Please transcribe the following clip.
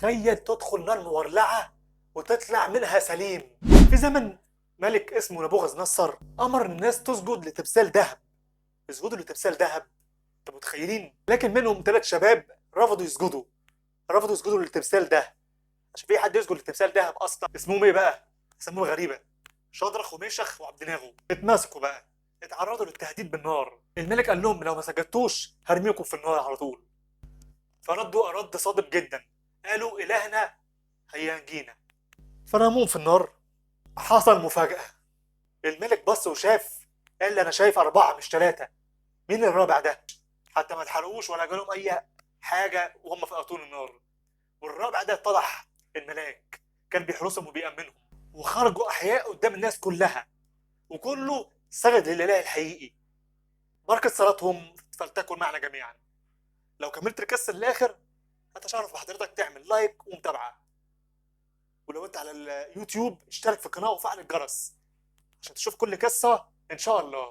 تخيل تدخل نار مولعة وتطلع منها سليم. في زمن ملك اسمه نبوخذ نصر أمر الناس تسجد لتمثال ذهب. يسجدوا لتمثال ذهب، انتوا متخيلين؟ لكن منهم 3 شباب رفضوا يسجدوا للتمثال ده. عشان في حد يسجد لتمثال ذهب اصلا؟ اسمهم ايه بقى؟ اسمهم غريبة. شدرخ وميشخ وعبد ناغو اتمسكوا بقى، اتعرضوا للتهديد بالنار. الملك قال لهم لو ما سجدتوش هرميكم في النار على طول. فردوا رد صادق جدا، قالوا إلهنا هينجينا. فرموهم في النار. حصل مفاجأة. الملك بص وشاف، قال لي أنا شايف 4 مش 3. مين الرابع ده؟ حتى ما اتحرقوش ولا جالهم أي حاجة وهم في أطون النار. والرابع ده اتضح الملاك كان بيحرسهم وبيأمنهم، وخرجوا أحياء قدام الناس كلها، وكله سجد للإله الحقيقي. بركة صلاتهم فلتكن معنا جميعا. لو كملت القصة للآخر هتشرف بحضرتك تعمل لايك ومتابعة. ولو انت على اليوتيوب اشترك في القناة وفعل الجرس عشان تشوف كل قصة ان شاء الله.